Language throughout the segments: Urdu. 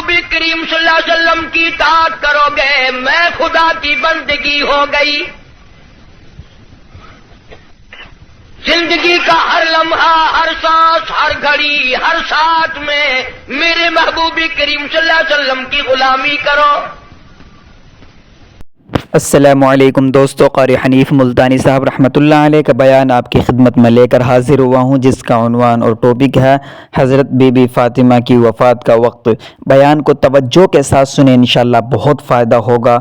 محبوب کریم صلی اللہ علیہ وسلم کی اطاعت کرو گے، میں خدا کی بندگی ہو گئی۔ زندگی کا ہر لمحہ، ہر سانس، ہر گھڑی، ہر ساتھ میں میرے محبوب کریم صلی اللہ علیہ وسلم کی غلامی کرو۔ السلام علیکم دوستو، قاری حنیف ملتانی صاحب رحمۃ اللہ علیہ کا بیان آپ کی خدمت میں لے کر حاضر ہوا ہوں، جس کا عنوان اور ٹاپک ہے حضرت بی بی فاطمہ کی وفات کا وقت۔ بیان کو توجہ کے ساتھ سنیں، انشاءاللہ بہت فائدہ ہوگا،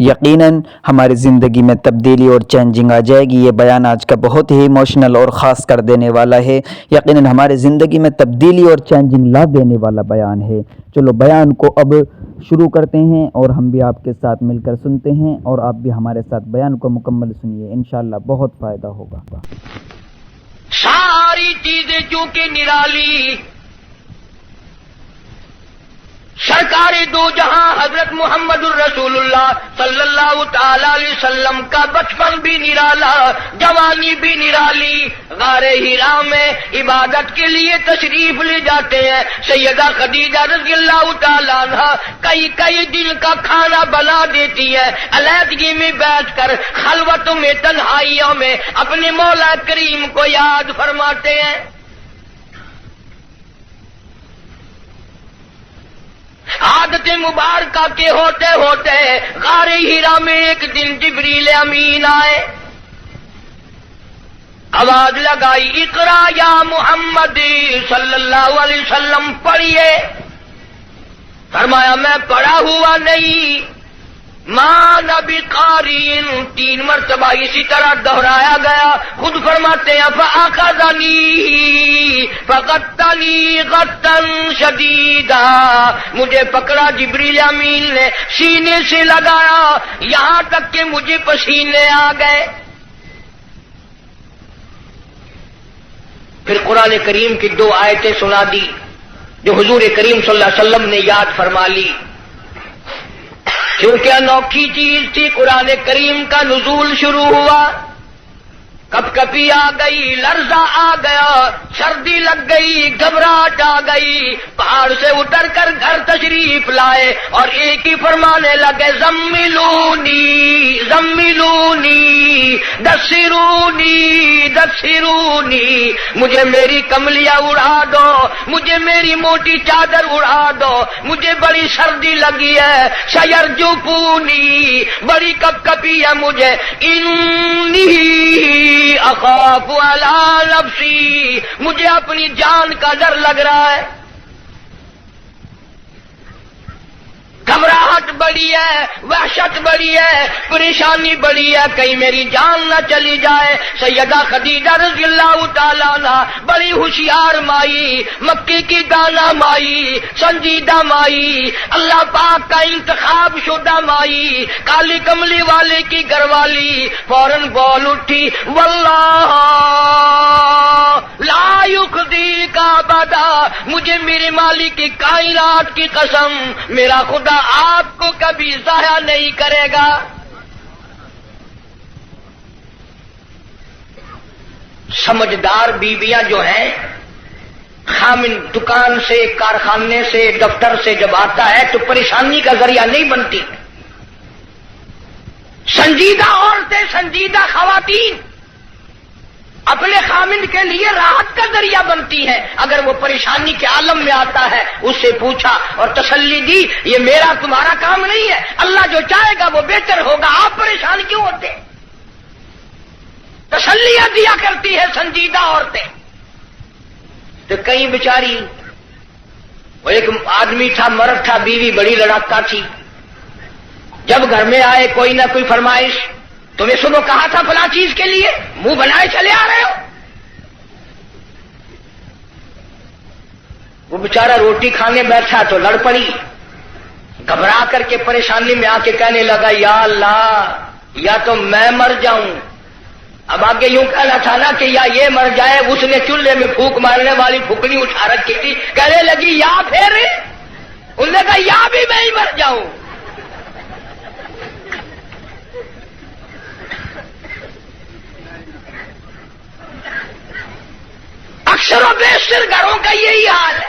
یقیناً ہماری زندگی میں تبدیلی اور چینجنگ آ جائے گی۔ یہ بیان آج کا بہت ہی ایموشنل اور خاص کر دینے والا ہے، یقیناً ہماری زندگی میں تبدیلی اور چینجنگ لا دینے والا بیان ہے۔ چلو بیان کو اب شروع کرتے ہیں اور ہم بھی آپ کے ساتھ مل کر سنتے ہیں، اور آپ بھی ہمارے ساتھ بیان کو مکمل سنیے، انشاءاللہ بہت فائدہ ہوگا۔ ساری چیزیں چونکہ نرالی، سرکار دو جہاں حضرت محمد الرسول اللہ صلی اللہ تعالی علیہ وسلم کا بچپن بھی نرالا، جوانی بھی نرالی۔ غار حرا میں عبادت کے لیے تشریف لے جاتے ہیں سیدہ خدیجہ رضی اللہ تعالی عنہ، کئی دن کا کھانا بنا دیتی ہے، علیحدگی میں بیٹھ کر خلوتوں میں، تنہائیوں میں اپنے مولا کریم کو یاد فرماتے ہیں۔ عادت مبارکہ کے ہوتے ہوتے غار حرا میں ایک دن جبریل امین آئے، آواز لگائی، اقرا یا محمد صلی اللہ علیہ وسلم، پڑھیے۔ فرمایا میں پڑھا ہوا نہیں، ماں نبی قارئ، 3 مرتبہ اسی طرح دہرایا گیا۔ خود فرماتے ہیں فأخذنی فغطنی غطا شدیدا، مجھے پکڑا جبریل امین نے، سینے سے لگایا یہاں تک کہ مجھے پسینے آ گئے۔ پھر قرآن کریم کی 2 آیتیں سنا دی جو حضور کریم صلی اللہ علیہ وسلم نے یاد فرما لی، کیونکہ انوکھی چیز تھی۔ قرآن کریم کا نزول شروع ہوا، کپ کپی آ گئی، لرزہ آ گیا، سردی لگ گئی، گھبراہٹ آ گئی، پہاڑ سے اتر کر گھر تشریف لائے اور ایک ہی فرمانے لگے، زملونی زملونی دثرونی دثرونی، مجھے میری کملیاں اڑا دو، مجھے میری موٹی چادر اڑا دو، مجھے بڑی سردی لگی ہے، سیرجفونی، بڑی کپ کپی ہے مجھے، انی اخاف علی نفسی، مجھے اپنی جان کا ڈر لگ رہا ہے، گھبراہٹ بڑی ہے، وحشت بڑی ہے، پریشانی بڑی ہے، کہیں میری جان نہ چلی جائے۔ سیدہ خدیجہ رضی اللہ تعالیٰ عنہ بڑی ہوشیار مائی، مکی کی دانا مائی، سنجیدہ مائی، اللہ پاک کا انتخاب شدہ مائی، کالی کملی والے کی گھر والی، فوراً بول اٹھی، واللہ لا یخزیک ابدا، مجھے میرے مالک کی کائنات کی قسم، میرا خدا آپ کو کبھی ضائع نہیں کرے گا۔ سمجھدار بیویاں جو ہیں، خامن دکان سے، کارخانے سے، دفتر سے جب آتا ہے تو پریشانی کا ذریعہ نہیں بنتی۔ سنجیدہ عورتیں، سنجیدہ خواتین اپنے خامن کے لیے راحت کا ذریعہ بنتی ہے۔ اگر وہ پریشانی کے عالم میں آتا ہے، اس سے پوچھا اور تسلی دی، یہ میرا تمہارا کام نہیں ہے، اللہ جو چاہے گا وہ بہتر ہوگا، آپ پریشان کیوں ہوتے؟ تسلیاں دیا کرتی ہے سنجیدہ عورتیں۔ تو کئی بیچاری، وہ ایک آدمی تھا، مرد تھا، بیوی بڑی لڑاکا تھی، جب گھر میں آئے کوئی نہ کوئی فرمائش، تمہیں صبح کہا تھا فلاں چیز کے لیے، منہ بنائے چلے آ رہے ہو۔ وہ بیچارہ روٹی کھانے بیٹھا تو لڑ پڑی، گھبرا کر کے پریشانی میں آ کے کہنے لگا، یا اللہ، یا تو میں مر جاؤں۔ اب آگے یوں کہنا تھا نا کہ یا یہ مر جائے، اس نے چولہے میں پھونک مارنے والی پھوکنی اٹھا رکھی تھی، کہنے لگی یا پھر، انہوں نے کہا یا بھی میں ہی مر جاؤں۔ اکثر و بیشتر گھروں کا یہی حال ہے،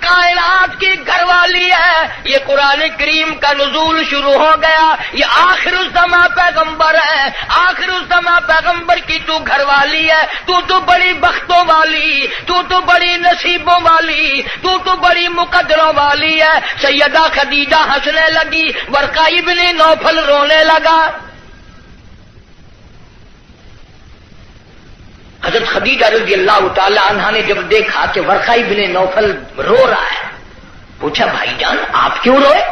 کائنات کی گھر والی ہے، یہ قرآن کریم کا نزول شروع ہو گیا، یہ آخر الزماں پیغمبر ہے، آخر الزماں پیغمبر کی تو گھر والی ہے، تو بڑی بختوں والی، تو بڑی نصیبوں والی، تو بڑی مقدروں والی ہے۔ سیدہ خدیجہ ہنسنے لگی، ورقہ ابن نوفل رونے لگا۔ حضرت خدیجہ رضی اللہ تعالی عنہا نے جب دیکھا کہ ورقہ ابن نوفل رو رہا ہے، پوچھا بھائی جان آپ کیوں روئے؟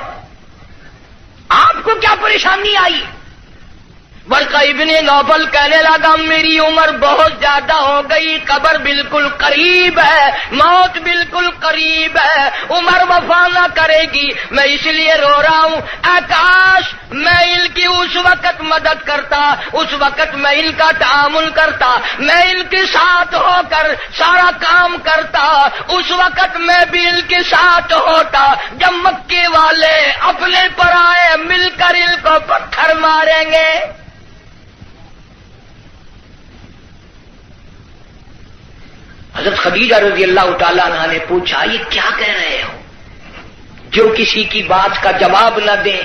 آپ کو کیا پریشانی آئی؟ ورقہ ابن نوفل کہنے لگا میری عمر بہت زیادہ ہو گئی، قبر بالکل قریب ہے، موت بالکل قریب ہے، عمر وفا نہ کرے گی، میں اس لیے رو رہا ہوں۔ اے کاش میں ان کی اس وقت مدد کرتا، اس وقت میں ان کا تعامل کرتا، میں ان کے ساتھ ہو کر سارا کام کرتا، اس وقت میں بھی ان کے ساتھ ہوتا جب مکے والے اپنے پر آئے مل کر ان کو پتھر ماریں گے۔ حضرت خدیجہ رضی اللہ تعالیٰ عنہ نے پوچھا یہ کیا کہہ رہے ہو؟ جو کسی کی بات کا جواب نہ دیں،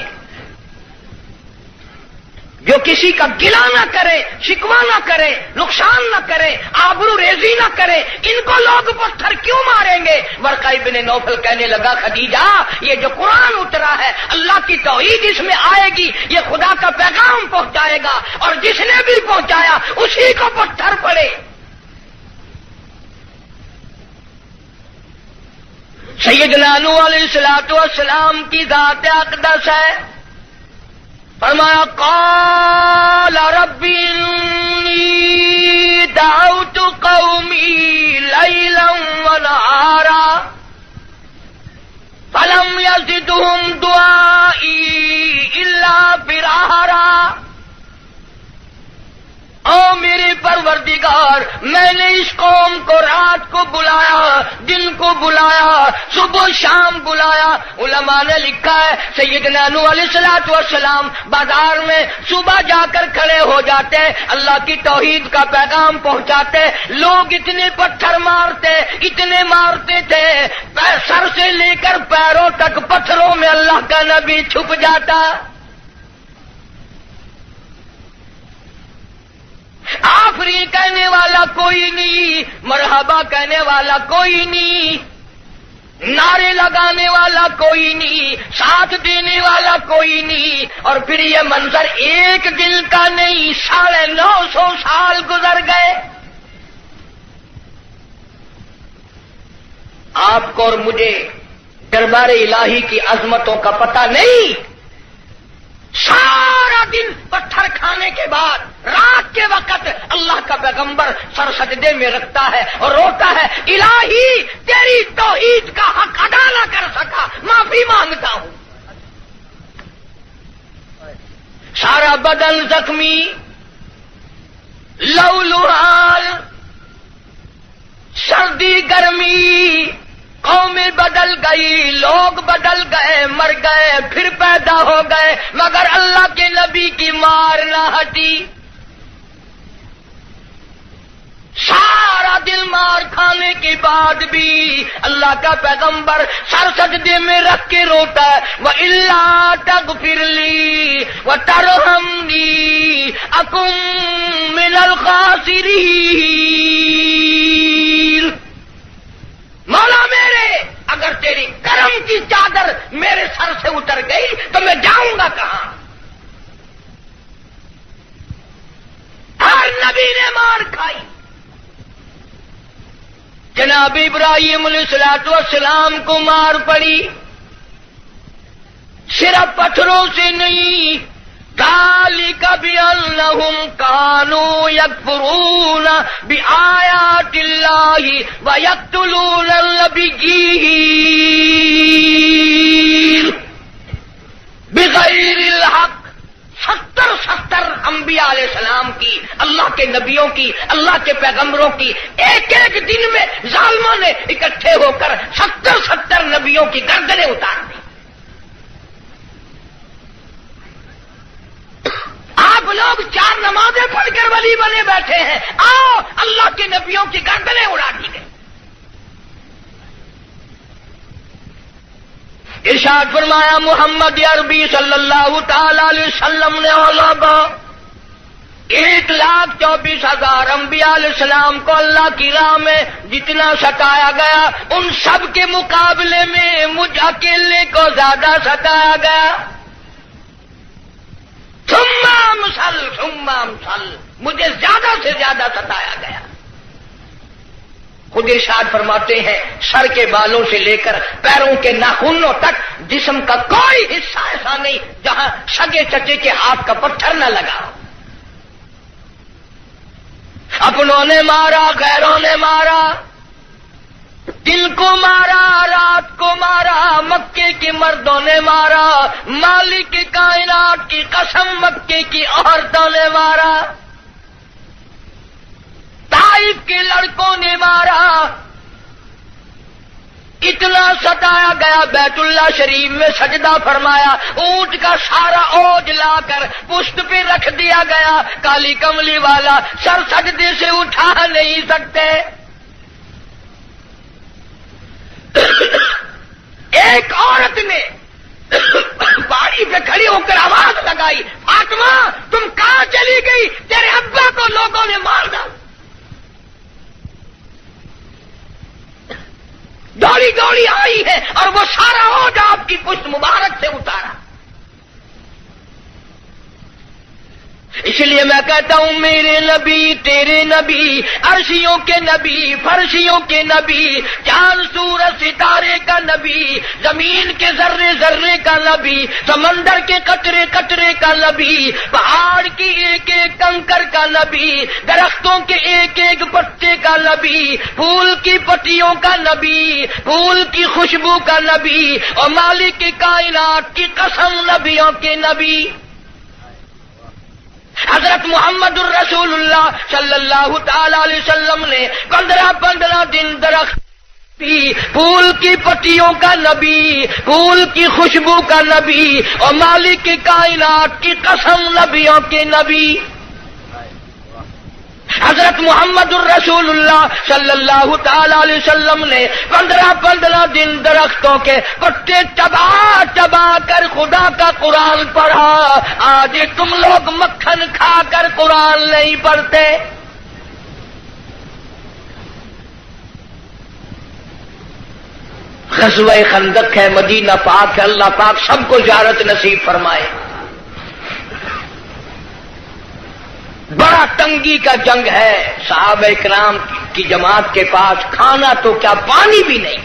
جو کسی کا گلہ نہ کرے، شکوہ نہ کرے، نقصان نہ کرے، آبرو ریزی نہ کرے، ان کو لوگ پتھر کیوں ماریں گے؟ ورقہ ابن نوفل کہنے لگا خدیجہ یہ جو قرآن اترا ہے اللہ کی توحید اس میں آئے گی، یہ خدا کا پیغام پہنچائے گا، اور جس نے بھی پہنچایا اسی کو پتھر پڑے۔ سیدنا نوح علیہ السلام کی ذات اقدس ہے، فرمایا قال رب انی دعوت قومی لیلا ونہارا فلم یزدہم دعائی الا فرارا۔ او میرے پروردگار میں نے اس قوم کو رات کو بلایا، دن کو بلایا، صبح شام بلایا۔ علماء نے لکھا ہے سیدنا نوح علیہ السلام بازار میں صبح جا کر کھڑے ہو جاتے، اللہ کی توحید کا پیغام پہنچاتے، لوگ اتنے پتھر مارتے، اتنے مارتے تھے، سر سے لے کر پیروں تک پتھروں میں اللہ کا نبی چھپ جاتا۔ آفرین کہنے والا کوئی نہیں، مرحبا کہنے والا کوئی نہیں، نعرے لگانے والا کوئی نہیں، ساتھ دینے والا کوئی نہیں، اور پھر یہ منظر ایک دن کا نہیں، 950 سال گزر گئے۔ آپ کو اور مجھے دربار الہی کی عظمتوں کا پتہ نہیں۔ سارا دن پتھر کھانے کے بعد رات کے وقت اللہ کا پیغمبر سر سجدے میں رکھتا ہے اور روتا ہے الہی تیری توحید کا حق ادا نہ کر سکا، معافی مانگتا ہوں۔ سارا بدن زخمی، لہولہال، سردی گرمی، قومیں بدل گئی، لوگ بدل گئے، مر گئے، پھر پیدا ہو گئے، مگر اللہ کے نبی کی مار نہ ہٹی۔ سارا دل مار کھانے کے بعد بھی اللہ کا پیغمبر سر سجدے میں رکھ کے روتا ہے وَإِلَّا تَغْفِرْ لِي وَتَرْحَمْنِي أَكُن مِّنَ الْخَاسِرِينَ۔ مولا میرے اگر تیری کرم کی چادر میرے سر سے اتر گئی تو میں جاؤں گا کہاں؟ ہر نبی نے مار کھائی، جناب ابراہیم علیہ السلام کو مار پڑی، صرف پتھروں سے نہیں، ذالک بأنہم کانوا یکفرون بآیات اللہ ویقتلون النبیین بغیر الحق۔ 70 انبیاء علیہ السلام کی، اللہ کے نبیوں کی، اللہ کے پیغمبروں کی ایک ایک دن میں ظالموں نے اکٹھے ہو کر 70 نبیوں کی گردنیں اتار دی۔ آپ لوگ 4 نمازیں پڑھ کر ولی بنے بیٹھے ہیں، آؤ اللہ کے نبیوں کی گردنیں اڑا دی گئی۔ ارشاد فرمایا محمد عربی صلی اللہ تعالی علیہ وسلم نے 1,24,000 انبیاء علیہ السلام کو اللہ کی راہ میں جتنا ستایا گیا ان سب کے مقابلے میں مجھ اکیلے کو زیادہ ستایا گیا. ثم امثل مجھے زیادہ سے زیادہ ستایا گیا. خود ارشاد فرماتے ہیں سر کے بالوں سے لے کر پیروں کے ناخنوں تک جسم کا کوئی حصہ ایسا نہیں جہاں سگے چچے کے ہاتھ کا پتھر نہ لگا. اپنوں نے مارا، غیروں نے مارا، دن کو مارا، رات کو مارا، مکے کے مردوں نے مارا، مالک کائنات کی قسم مکے کی عورتوں نے مارا، طائف کے لڑکوں نے مارا. اتنا ستایا گیا بیت اللہ شریف میں سجدہ فرمایا، اونٹ کا سارا اوج لا کر پشت پہ رکھ دیا گیا. کالی کملی والا سر سجدے سے اٹھا نہیں سکتے. ایک عورت نے پہاڑی پہ کھڑی ہو کر آواز لگائی، فاطمہ تم کہاں چلی گئی؟ تیرے ابا کو لوگوں نے مار ڈالا. دوڑی دوڑی آئی ہے اور وہ سارا اوج آپ کی پشت مبارک سے اتارا. اس لیے میں کہتا ہوں میرے نبی، تیرے نبی، عرشیوں کے نبی، فرشیوں کے نبی، چاند سورج ستارے کا نبی، زمین کے ذرے ذرے کا نبی، سمندر کے قطرے قطرے کا نبی، پہاڑ کی ایک ایک کنکر کا نبی، درختوں کے ایک ایک پتے کا نبی، پھول کی پتیوں کا نبی، پھول کی خوشبو کا نبی، اور مالک کی کائنات کی قسم نبیوں کے نبی حضرت محمد الرسول اللہ صلی اللہ تعالی علیہ وسلم نے 15 دن درخت پھول کی پتیوں کا نبی، پھول کی خوشبو کا نبی، اور مالک کی کائنات کی قسم نبیوں کے نبی حضرت محمد الرسول اللہ صلی اللہ تعالی علیہ وسلم نے 15 دن درختوں کے پتے چبا کر خدا کا قرآن پڑھا. آج تم لوگ مکھن کھا کر قرآن نہیں پڑھتے. غزوہ خندق ہے، مدینہ پاک ہے، اللہ پاک سب کو زیارت نصیب فرمائے. بڑا تنگی کا جنگ ہے، صحابہ کرام کی جماعت کے پاس کھانا تو کیا پانی بھی نہیں،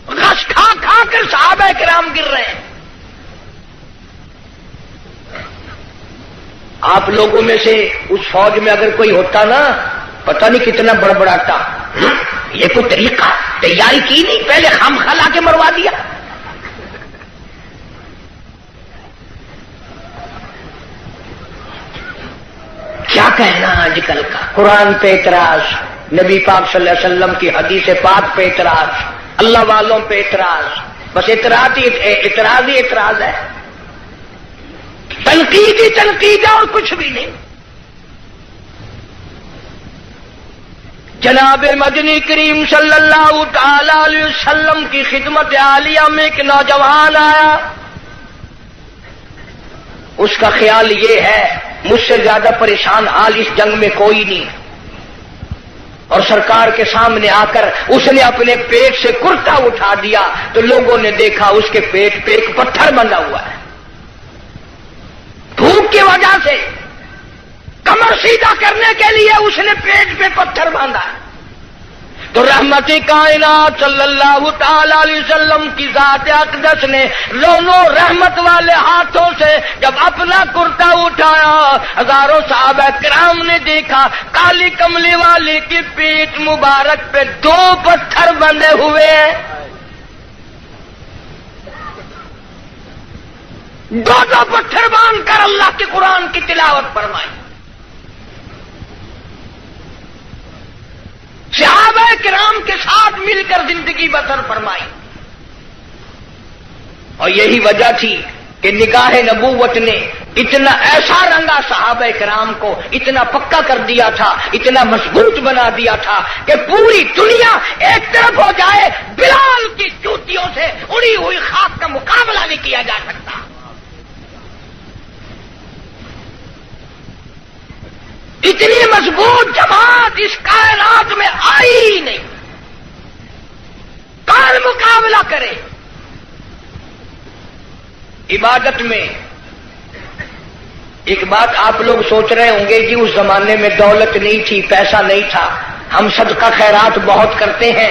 غش کھا کھا کر صحابہ کرام گر رہے ہیں. آپ لوگوں میں سے اس فوج میں اگر کوئی ہوتا نا، پتہ نہیں کتنا بڑبڑاتا، یہ کوئی طریقہ تیاری کی نہیں، پہلے خام خلا کے مروا دیا. کیا کہنا آج کل کا، قرآن پہ اعتراض، نبی پاک صلی اللہ علیہ وسلم کی حدیث پاک پہ اعتراض، اللہ والوں پہ اعتراض، بس اعتراض ہی اعتراض ہے، تنقید ہی تنقید ہے اور کچھ بھی نہیں. جناب مدنی کریم صلی اللہ تعالی علیہ وسلم کی خدمت عالیہ میں ایک نوجوان آیا. اس کا خیال یہ ہے مجھ سے زیادہ پریشان حال اس جنگ میں کوئی نہیں، اور سرکار کے سامنے آ کر اس نے اپنے پیٹ سے کرتا اٹھا دیا تو لوگوں نے دیکھا اس کے پیٹ پہ ایک پتھر بندھا ہوا ہے. بھوک کی وجہ سے کمر سیدھا کرنے کے لیے اس نے پیٹ پہ پتھر باندھا. تو رحمت کائنات صلی اللہ تعالی علیہ وسلم کی ذات اقدس نے دونوں رحمت والے ہاتھوں سے جب اپنا کرتا اٹھایا، ہزاروں صحابہ کرام نے دیکھا کالی کملی والے کی پیٹ مبارک پہ 2 پتھر بندھے ہوئے ہیں. 2 پتھر باندھ کر اللہ کے قرآن کی تلاوت فرمائی. صحابہ کرام کے ساتھ مل کر زندگی بسر فرمائی. اور یہی وجہ تھی کہ نگاہ نبوت نے اتنا ایسا رنگا صحابہ کرام کو، اتنا پکا کر دیا تھا، اتنا مضبوط بنا دیا تھا کہ پوری دنیا ایک طرف ہو جائے، بلال کی جوتیوں سے اڑی ہوئی خاک کا مقابلہ نہیں کیا جا سکتا۔ اتنی مضبوط جماعت اس کائنات میں آئی ہی نہیں، کون مقابلہ کرے؟ عبادت میں ایک بات آپ لوگ سوچ رہے ہوں گے کہ اس زمانے میں دولت نہیں تھی، پیسہ نہیں تھا، ہم صدقہ خیرات بہت کرتے ہیں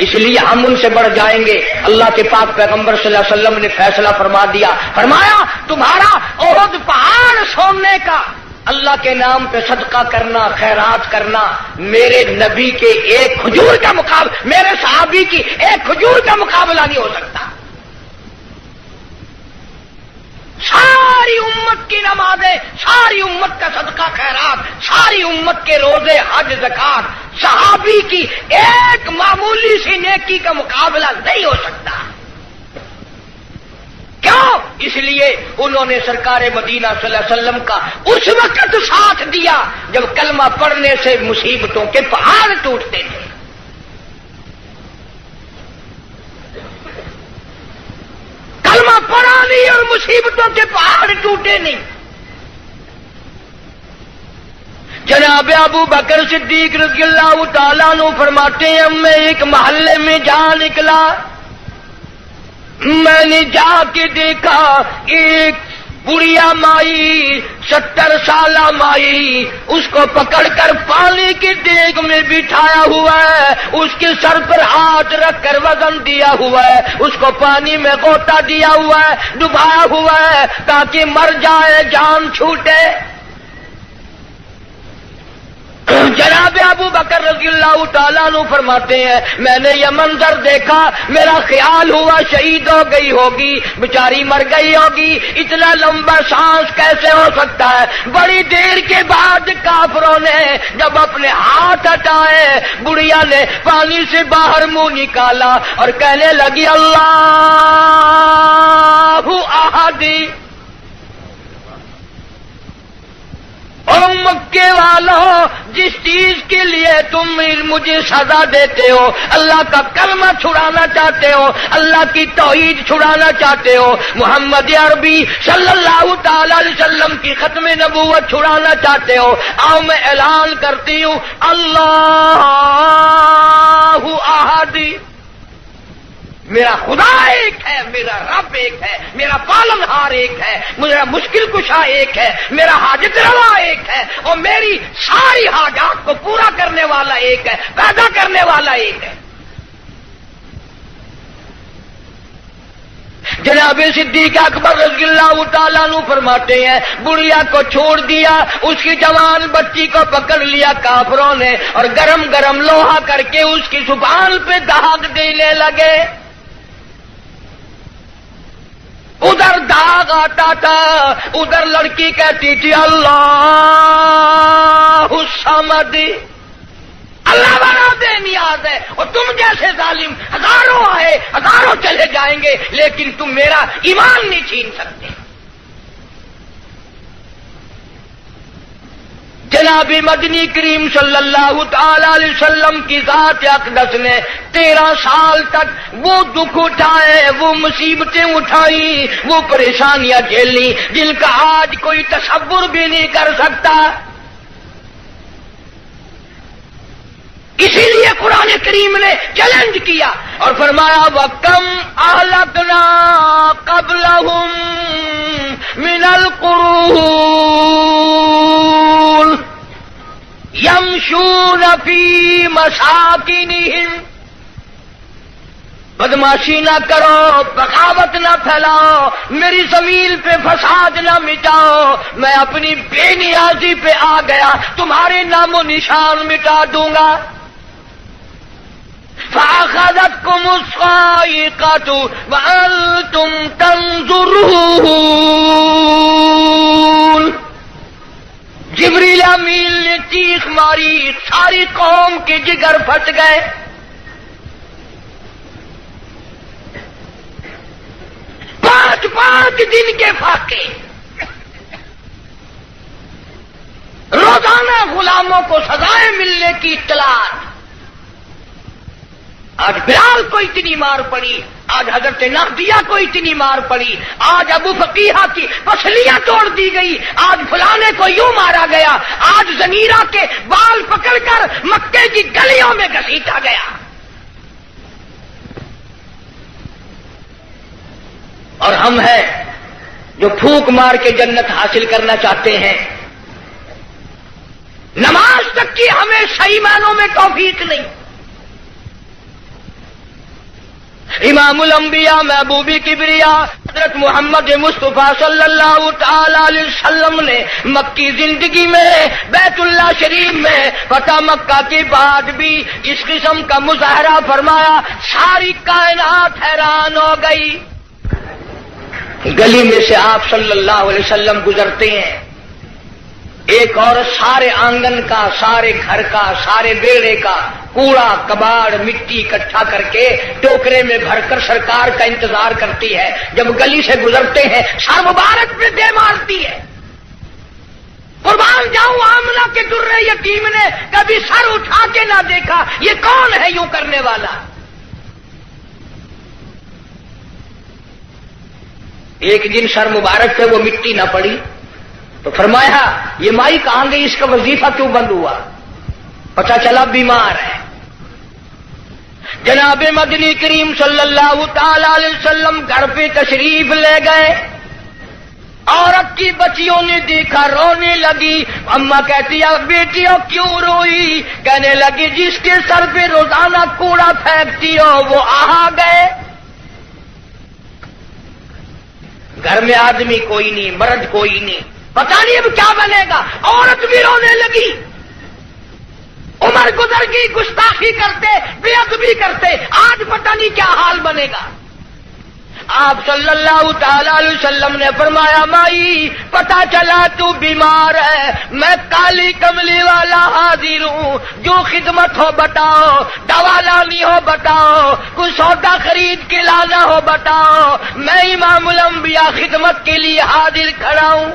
اس لیے ہم ان سے بڑھ جائیں گے۔ اللہ کے پاک پیغمبر صلی اللہ علیہ وسلم نے فیصلہ فرما دیا، فرمایا تمہارا احد پہاڑ سوننے کا، اللہ کے نام پہ صدقہ کرنا، خیرات کرنا، میرے نبی کے ایک کھجور کا مقابلہ، میرے صحابی کی ایک کھجور کا مقابلہ نہیں ہو سکتا۔ ساری امت کی نمازیں، ساری امت کا صدقہ خیرات، ساری امت کے روزے، حج، زکات، صحابی کی ایک معمولی سی نیکی کا مقابلہ نہیں ہو سکتا۔ کیوں؟ اس لیے انہوں نے سرکار مدینہ صلی اللہ علیہ وسلم کا اس وقت ساتھ دیا جب کلمہ پڑھنے سے مصیبتوں کے پہاڑ ٹوٹتے تھے۔ کلمہ پڑھا نہیں اور مصیبتوں کے پہاڑ ٹوٹے نہیں۔ جناب ابو بکر صدیق رضی اللہ تعالیٰ عنہ فرماتے ہیں میں ایک محلے میں جا نکلا، میں نے جا کے دیکھا ایک بڑھیا مائی، 70 سالہ مائی، اس کو پکڑ کر پانی کی دیگ میں بٹھایا ہوا ہے، اس کے سر پر ہاتھ رکھ کر وزن دیا ہوا ہے، اس کو پانی میں غوطہ دیا ہوا ہے، ڈبایا ہوا ہے تاکہ مر جائے، جان چھوٹے۔ جناب ابو بکر رضی اللہ تعالیٰ عنہ فرماتے ہیں میں نے یہ منظر دیکھا، میرا خیال ہوا شہید ہو گئی ہوگی، بیچاری مر گئی ہوگی، اتنا لمبا سانس کیسے ہو سکتا ہے؟ بڑی دیر کے بعد کافروں نے جب اپنے ہاتھ ہٹائے، بڑھیا نے پانی سے باہر منہ نکالا اور کہنے لگی اللہ احد۔ او مکے والوں، جس چیز کے لیے تم مجھے سزا دیتے ہو، اللہ کا کلمہ چھڑانا چاہتے ہو، اللہ کی توحید چھڑانا چاہتے ہو، محمد عربی صلی اللہ تعالی علیہ وسلم کی ختم نبوت چھڑانا چاہتے ہو، آؤ میں اعلان کرتی ہوں اللہ احد، میرا خدا ایک ہے، میرا رب ایک ہے، میرا پالنہار ایک ہے، میرا مشکل کشا ایک ہے، میرا حاجت روا ایک ہے، اور میری ساری حاجات کو پورا کرنے والا ایک ہے، پیدا کرنے والا ایک ہے۔ جناب صدیق اکبر رضی اللہ تعالیٰ عنہ فرماتے ہیں بڑھیا کو چھوڑ دیا، اس کی جوان بچی کو پکڑ لیا کافروں نے اور گرم گرم لوہا کر کے اس کی زبان پہ داغ دینے لگے۔ ادھر داغ آتا تھا، ادھر لڑکی کہتی تھی اللہ الصمد، اللہ بنا بے نیاز ہے، اور تم جیسے ظالم ہزاروں آئے ہزاروں چلے جائیں گے لیکن تم میرا ایمان نہیں چھین سکتے۔ جناب مدنی کریم صلی اللہ تعالی علیہ وسلم کی ذات اقدس نے 13 سال تک وہ دکھ اٹھائے، وہ مصیبتیں اٹھائی، وہ پریشانیاں جھیلی جن کا آج کوئی تصور بھی نہیں کر سکتا۔ اسی لیے قرآن کریم نے چیلنج کیا اور فرمایا وَكَمْ أَهْلَكْنَا قَبْلَهُمْ مِنَ الْقُرُونِ يَمْشُونَ فِي مَسَاكِنِهِمْ، بدماشی نہ کرو، بغاوت نہ پھیلاؤ، میری زمین پہ فساد نہ مٹاؤ، میں اپنی بے نیازی پہ آ گیا، تمہارے نام و نشان مٹا دوں گا۔ فَأَخَذَتْكُمُ الصَّاعِقَةُ وَأَنْتُمْ تَنظُرُونَ، جبریل امین نے چیخ ماری، ساری قوم کے جگر پھٹ گئے۔ پانچ دن کے فاقے، روزانہ غلاموں کو سزائیں ملنے کی اطلاعات. آج بلال کو اتنی مار پڑی، آج حضرت نافیہ کو اتنی مار پڑی، آج ابو فقیہ کی پسلیاں توڑ دی گئی، آج فلانے کو یوں مارا گیا، آج زنیرہ کے بال پکڑ کر مکے کی گلیوں میں گھسیٹا گیا. اور ہم ہیں جو پھونک مار کے جنت حاصل کرنا چاہتے ہیں. نماز تک کی ہمیں صحیح معنوں میں توفیق نہیں. امام الانبیاء محبوب کبریا حضرت محمد مصطفیٰ صلی اللہ تعالی علیہ وسلم نے مکی زندگی میں بیت اللہ شریف میں فتح مکہ کے بعد بھی اس قسم کا مظاہرہ فرمایا. ساری کائنات حیران ہو گئی. گلی میں سے آپ صلی اللہ علیہ وسلم گزرتے ہیں، ایک عورت سارے آنگن کا، سارے گھر کا، سارے بیڑے کا کوڑا کباڑ مٹی اکٹھا کر کے ٹوکرے میں بھر کر سرکار کا انتظار کرتی ہے. جب گلی سے گزرتے ہیں سر مبارک پہ دے مارتی ہے. قربان جاؤں آمنہ کے درے یتیم نے کبھی سر اٹھا کے نہ دیکھا. یہ کون ہے یوں کرنے والا؟ ایک دن سر مبارک پہ وہ مٹی نہ پڑی تو فرمایا یہ مائی کہاں گئی، اس کا وظیفہ کیوں بند ہوا؟ پتہ چلا بیمار ہے. جناب مدنی کریم صلی اللہ تعالی علیہ وسلم گھر پہ تشریف لے گئے. عورت کی بچیوں نے دیکھا، رونے لگی. اماں کہتی ہے بیٹیوں کیوں روئی؟ کہنے لگی جس کے سر پہ روزانہ کوڑا پھینکتی ہو وہ آ گئے. گھر میں آدمی کوئی نہیں، مرد کوئی نہیں، پتہ نہیں اب کیا بنے گا. عورت بھی رونے لگی. عمر گزر گئی، گستاخی کرتے، بے ادبی کرتے، آج پتہ نہیں کیا حال بنے گا. آپ صلی اللہ تعالی علیہ وسلم نے فرمایا مائی پتہ چلا تو بیمار ہے، میں کالی کملی والا حاضر ہوں، جو خدمت ہو بتاؤ، دوا لانی ہو بتاؤ، کوئی سودا خرید کے لانا ہو بتاؤ، میں امام الانبیاء خدمت کے لیے حاضر کھڑا ہوں.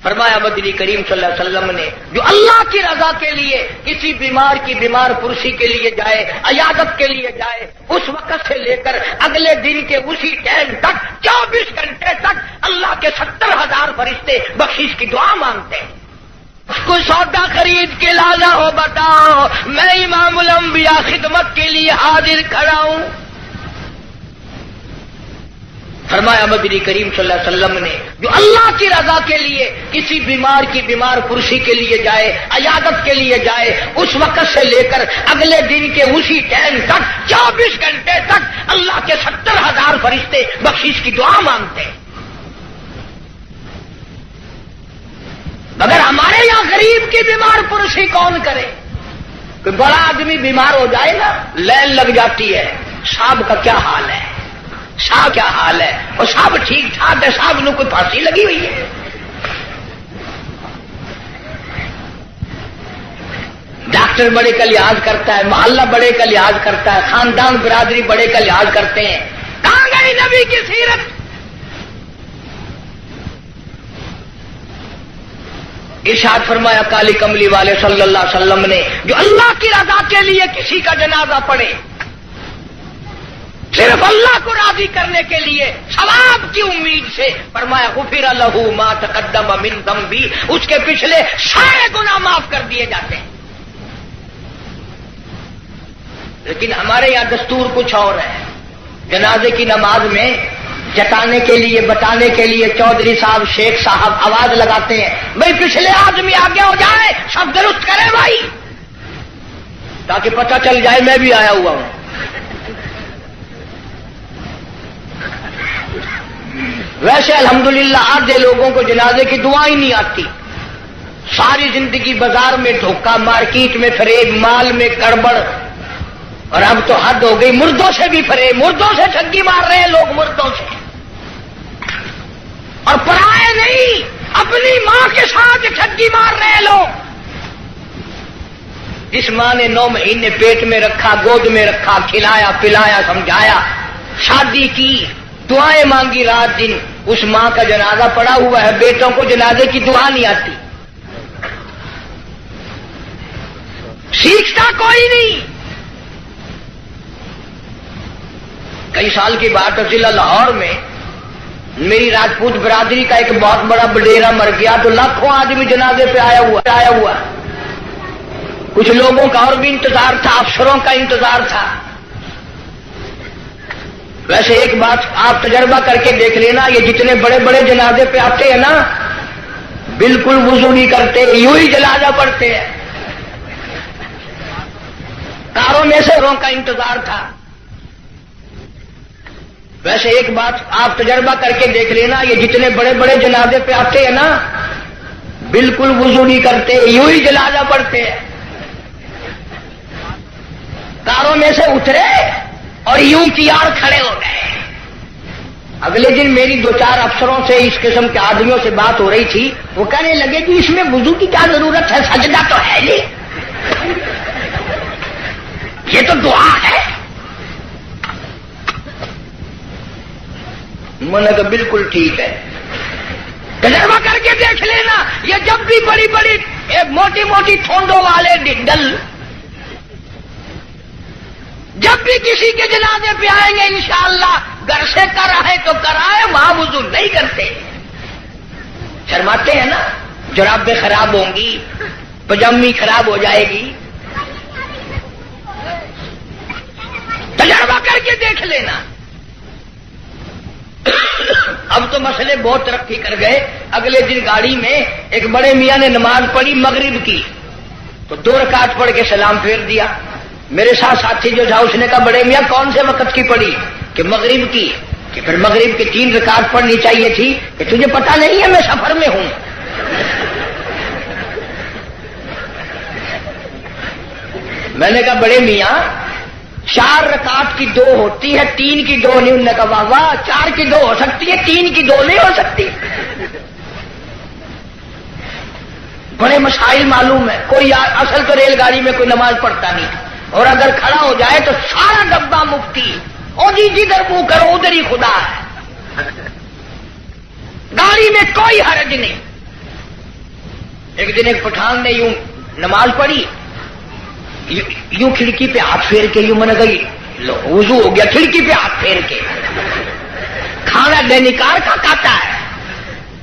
فرمایا مدنی کریم صلی اللہ علیہ وسلم نے جو اللہ کی رضا کے لیے کسی بیمار کی بیمار پرسی کے لیے جائے، عیادت کے لیے جائے، اس وقت سے لے کر اگلے دن کے اسی ٹائم تک 24 گھنٹے تک اللہ کے 70,000 فرشتے بخشش کی دعا مانگتے ہیں. کوئی سودا خرید کے لانا ہو بتاؤ، میں امام الانبیاء خدمت کے لیے حاضر کھڑا ہوں. فرمایا مدنی کریم صلی اللہ علیہ وسلم نے جو اللہ کی رضا کے لیے کسی بیمار کی بیمار پرسی کے لیے جائے، عیادت کے لیے جائے، اس وقت سے لے کر اگلے دن کے اسی ٹائم تک 24 گھنٹے تک اللہ کے 70,000 فرشتے بخشش کی دعا مانگتے ہیں. مگر ہمارے یہاں غریب کی بیمار پرسی کون کرے؟ کوئی بڑا آدمی بیمار ہو جائے نا لائن لگ جاتی ہے. صاحب کا کیا حال ہے، صاحب کیا حال ہے، اور صاحب ٹھیک ٹھاک ہے، صاحب نے کوئی پھانسی لگی ہوئی ہے. ڈاکٹر بڑے کا لحاظ کرتا ہے، محلہ بڑے کا لحاظ کرتا ہے، خاندان برادری بڑے کا لحاظ کرتے ہیں. کہاں گئی نبی کی سیرت؟ ارشاد فرمایا کالی کملی والے صلی اللہ علیہ وسلم نے جو اللہ کی رضا کے لیے کسی کا جنازہ پڑھے، صرف اللہ کو راضی کرنے کے لیے ثواب کی امید سے، فرمایا غفر لہ ما تقدم من ذنبی، اس کے پچھلے سارے گناہ معاف کر دیے جاتے ہیں. لیکن ہمارے یہاں دستور کچھ اور ہے. جنازے کی نماز میں جتانے کے لیے بتانے کے لیے چودھری صاحب شیخ صاحب آواز لگاتے ہیں بھائی پچھلے آدمی آگے ہو جائے، سب درست کرے بھائی، تاکہ پتہ چل جائے میں بھی آیا ہوا ہوں. ویسے الحمدللہ آدھے لوگوں کو جنازے کی دعا ہی نہیں آتی. ساری زندگی بازار میں دھوکہ، مارکیٹ میں فریب، مال میں گڑبڑ، اور اب تو حد ہو گئی مردوں سے بھی فریب، مردوں سے ٹھگی مار رہے ہیں لوگ، مردوں سے. اور پرائے نہیں، اپنی ماں کے ساتھ ٹھگی مار رہے ہیں لوگ. جس ماں نے 9 مہینے پیٹ میں رکھا، گود میں رکھا، کھلایا پلایا سمجھایا، شادی کی، دعائیں مانگی رات دن، اس ماں کا جنازہ پڑا ہوا ہے، بیٹوں کو جنازے کی دعا نہیں آتی، سیکھتا کوئی نہیں۔ کئی سال کی بات ہے، ضلع لاہور میں میری راجپوت برادری کا ایک بہت بڑا بڈیرا مر گیا تو لاکھوں آدمی جنازے پہ آیا ہوا۔ کچھ لوگوں کا اور بھی انتظار تھا، افسروں کا انتظار تھا۔ ویسے ایک بات آپ تجربہ کر کے دیکھ لینا، یہ جتنے بڑے بڑے جنازے پہ آتے ہیں نا، بالکل وضو نہیں کرتے، یوں ہی جنازہ پڑھتے ہیں۔ کاروں میں سے کا انتظار تھا۔ ویسے ایک بات آپ تجربہ کر کے دیکھ لینا، یہ جتنے بڑے بڑے جنازے پہ آتے ہیں نا، بالکل وضو نہیں کرتے، یوں ہی جنازہ پڑھتے ہیں۔ کاروں میں سے اترے اور یوں کیار کھڑے ہو گئے۔ اگلے دن میری 2-4 افسروں سے اس قسم کے آدمیوں سے بات ہو رہی تھی، وہ کہنے لگے کہ اس میں وضو کی کیا ضرورت ہے، سجدہ تو ہے نہیں، یہ تو دعا ہے۔ میں نے کہا بالکل ٹھیک ہے، تجربہ کر کے دیکھ لینا، یہ جب بھی بڑی بڑی موٹی موٹی ٹھونڈوں والے ڈل جب بھی کسی کے جنازے پہ آئیں گے انشاءاللہ گھر سے کرائے تو کرائے، وہاں وضو نہیں کرتے، شرماتے ہیں نا، جرابیں خراب ہوں گی، پجامی خراب ہو جائے گی، تجربہ کر کے دیکھ لینا۔ اب تو مسئلے بہت ترقی کر گئے۔ اگلے دن گاڑی میں ایک بڑے میاں نے نماز پڑھی مغرب کی، تو 2 رکعت پڑھ کے سلام پھیر دیا۔ میرے ساتھ ساتھی جو تھا اس نے کہا بڑے میاں کون سے وقت کی پڑھی؟ کہ مغرب کی۔ کہ پھر مغرب کی 3 رکعت پڑھنی چاہیے تھی۔ کہ تجھے پتا نہیں ہے میں سفر میں ہوں؟ میں نے کہا بڑے میاں 4 رکعت کی 2 ہوتی ہے، 3 کی 2 نہیں۔ انہوں نے کہا واہ واہ، 4 کی 2 ہو سکتی ہے، 3 کی 2 نہیں ہو سکتی۔ بڑے مسائل معلوم ہے۔ کوئی اصل تو ریل گاڑی میں کوئی نماز پڑھتا نہیں، اور اگر کھڑا ہو جائے تو سارا ڈبہ مفتی، اور جدھر منہ کرو ادھر ہی خدا ہے، گاڑی میں کوئی حرج نہیں۔ ایک دن ایک پٹھان نے یوں نماز پڑھی، یوں کھڑکی پہ ہاتھ پھیر کے، یوں میں نے کہا وضو ہو گیا، کھڑکی پہ ہاتھ پھیر کے۔ کھانا دینکار کا کھاتا ہے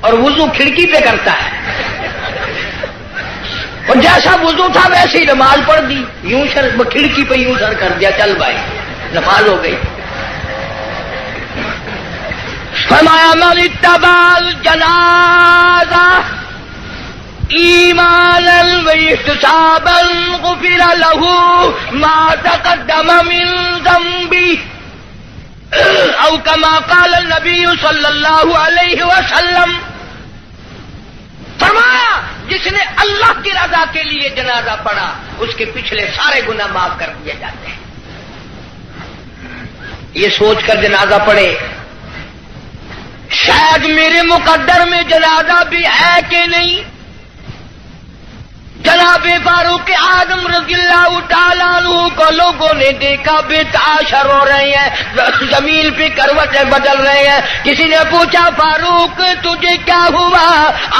اور وضو کھڑکی پہ کرتا ہے، اور جیسا وضو تھا ویسے ہی نماز پڑھ دی، یوں کھڑکی پہ یوں سر کر دیا، چل بھائی نماز ہو گئی۔ فرمایا من اتبع الجنازہ ایمانا واحتسابا غفر له ما تقدم من ذنبه او كما قال النبی صلی اللہ علیہ وسلم۔ فرمایا جس نے اللہ کی رضا کے لیے جنازہ پڑھا اس کے پچھلے سارے گناہ معاف کر دیے جاتے ہیں۔ یہ سوچ کر جنازہ پڑھے شاید میرے مقدر میں جنازہ بھی ہے کہ نہیں۔ جناب فاروق اعظم رضی اللہ تعالیٰ عنہ کو لوگوں نے دیکھا بے تاشر ہو رہے ہیں، زمین پہ کروٹیں بدل رہے ہیں۔ کسی نے پوچھا فاروق تجھے کیا ہوا؟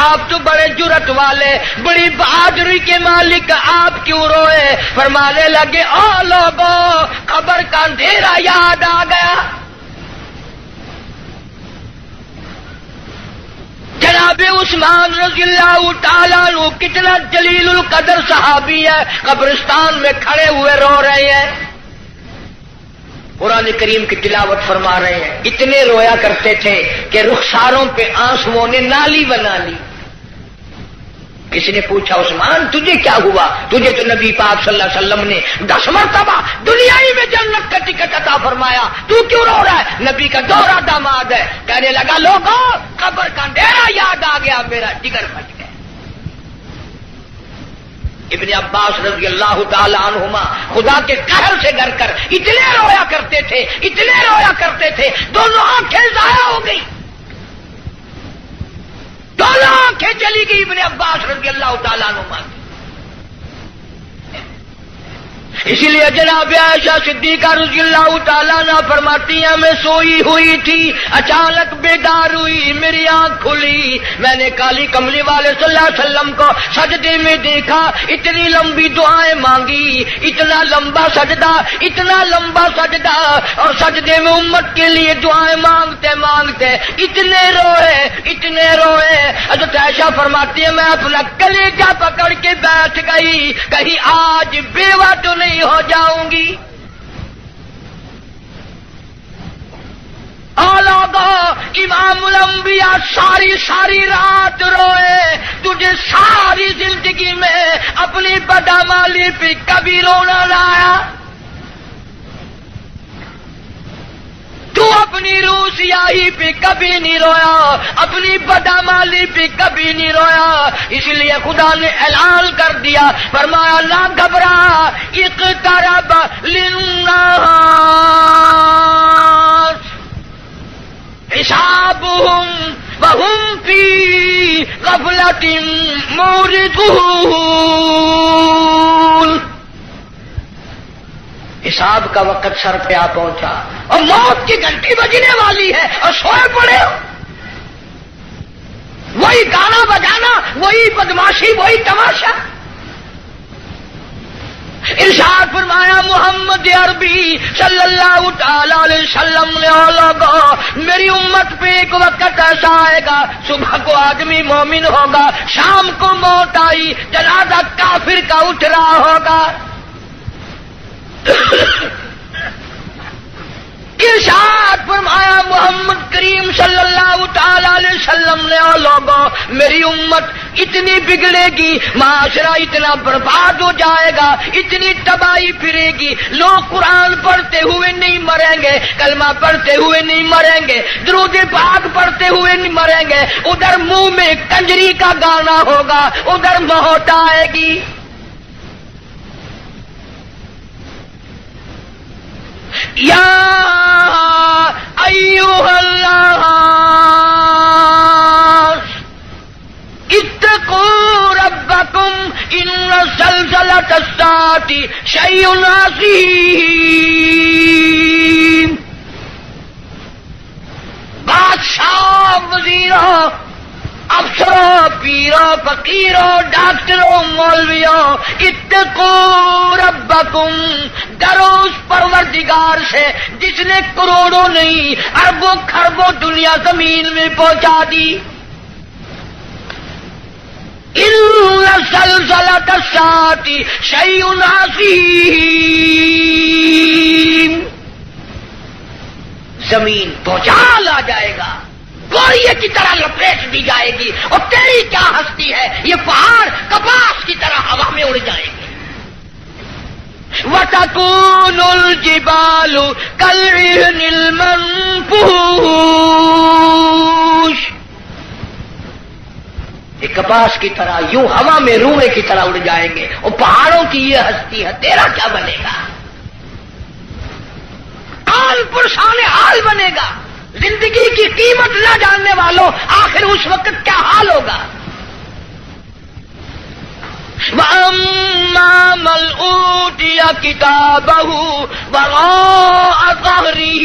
آپ تو بڑے جرأت والے، بڑی بہادری کے مالک، آپ کیوں روئے؟ فرمانے لگے او لوگوں، قبر کا اندھیرا یاد آ گیا۔ جناب عثمان رضی اللہ تعالیٰ عنہ کتنا جلیل القدر صحابی ہے، قبرستان میں کھڑے ہوئے رو رہے ہیں، قرآن کریم کی تلاوت فرما رہے ہیں۔ اتنے رویا کرتے تھے کہ رخساروں پہ آنسوؤں نے نالی بنا لی۔ کسی نے پوچھا عثمان تجھے کیا ہوا؟ تجھے تو نبی پاک صلی اللہ علیہ وسلم نے 10 مرتبہ دنیائی میں جنت کا ٹکٹ عطا فرمایا، تو کیوں رو رہا ہے؟ نبی کا دوہرا داماد ہے۔ کہنے لگا لوگوں قبر کا اندھیرا یاد آ گیا، میرا جگر پھٹ گیا۔ ابن عباس رضی اللہ تعالی عنہما خدا کے قہر سے ڈر کر اتنے رویا کرتے تھے، اتنے رویا کرتے تھے، دونوں آنکھیں ضائع ہو گئی، دونوں آنکھیں چلی گئی ابن عباس رضی اللہ تعالیٰ عنہما۔ اسی لیے جناب عائشہ صدیقہ رضی اللہ تعالیٰ عنہ فرماتی ہیں میں سوئی ہوئی تھی، اچانک بیدار ہوئی، میری آنکھ کھلی، میں نے کالی کملی والے صلی اللہ علیہ وسلم کو سجدے میں دیکھا، اتنی لمبی دعائیں مانگی، اتنا لمبا سجدہ، اتنا لمبا سجدہ، اور سجدے میں امت کے لیے دعائیں مانگتے مانگتے اتنے روئے۔ حضرت عائشہ فرماتی ہے میں اپنا کلیجہ پکڑ کے بیٹھ گئی، کہیں آج بیوہ تو نہیں ہو جاؤں گی۔ امام الانبیاء ساری رات روئے، تجھے ساری زندگی میں اپنی بدعمالی پہ کبھی رونا نہ آیا، تو اپنی روح سیاہی پہ کبھی نہیں رویا، اپنی بدعمالی پہ کبھی نہیں رویا، اس لیے خدا نے اعلان کر دیا، فرمایا نہ گھبرا، اقترب للناس حسابهم وهم في غفلة معرضون۔ حساب کا وقت سر پہ آ پہنچا اور موت کی گھنٹی بجنے والی ہے اور سوئے پڑے ہو، وہی گانا بجانا، وہی بدماشی، وہی تماشا۔ ارشاد فرمایا محمد عربی صلی اللہ تعالی علیہ وسلم نے لوگوں میری امت پہ ایک وقت ایسا آئے گا، صبح کو آدمی مومن ہوگا، شام کو موت آئی، جنازہ کافر کا اٹھ رہا ہوگا۔ ارشاد فرمایا محمد کریم صلی اللہ تعالی علیہ وسلم نے لوگوں میری امت اتنی بگڑے گی، معاشرہ اتنا برباد ہو جائے گا، اتنی تباہی پھرے گی، لوگ قرآن پڑھتے ہوئے نہیں مریں گے، کلمہ پڑھتے ہوئے نہیں مریں گے، درود پاک پڑھتے ہوئے نہیں مریں گے، ادھر منہ میں کنجری کا گانا ہوگا، ادھر موت آئے گی۔ یا ایھا الناس اتقوا ربکم ان زلزلۃ الساعۃ شیء عظیم۔ بادشاہ، وزیروں، افسروں، پیروں، فقیروں، ڈاکٹروں، مولویوں، اتقوا ربکم، ڈرو اس پروردگار سے جس نے کروڑوں نہیں اربوں خربوں دنیا زمین میں پہنچا دی۔ ان زلزلۃ الساعۃ شیء عظیم، زمین بھوچال آ جائے گا، گوریے کی طرح لپیٹ دی جائے گی، اور تیری کیا ہستی ہے، یہ پہاڑ کپاس کی طرح ہوا میں اڑ جائیں گے۔ وَتَكُونُ الْجِبَالُ كَالْعِهْنِ الْمَنفُوشِ، یہ کپاس کی طرح یوں ہوا میں روئے کی طرح اڑ جائیں گے، اور پہاڑوں کی یہ ہستی ہے، تیرا کیا بنے گا؟ حال پرسان حال بنے گا، زندگی کی قیمت نہ جاننے والوں آخر اس وقت کیا حال ہوگا؟ وَأَمَّا مَنْ أُوتِيَ كِتَابَهُ وَرَاءَ ظَهْرِهِ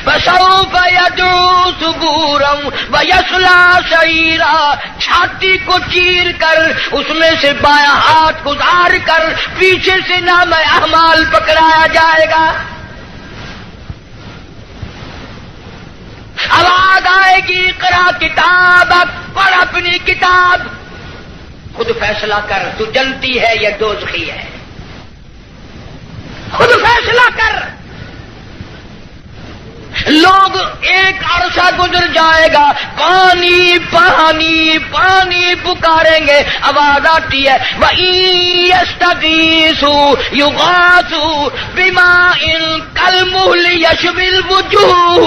فَسَوْفَ يَدْعُو ثُبُورًا وَيَصْلَىٰ سَعِيرًا، چھاتی کو چیر کر اس میں سے بایاں ہاتھ گزار کر پیچھے سے نام اعمال پکڑایا جائے گا۔ آواز آئے گی اقرا کتابک، پڑھ اپنی کتاب، خود فیصلہ کر تو جنتی ہے یا دوزخی ہے، خود فیصلہ کر۔ لوگ ایک عرصہ گزر جائے گا، پانی پانی پانی پکاریں گے، آواز آتی ہے وَإِن يَسْتَغِيثُوا يُغَاثُوا بِمَاءٍ كَالْمُهْلِ يَشْوِي الْوُجُوهَ،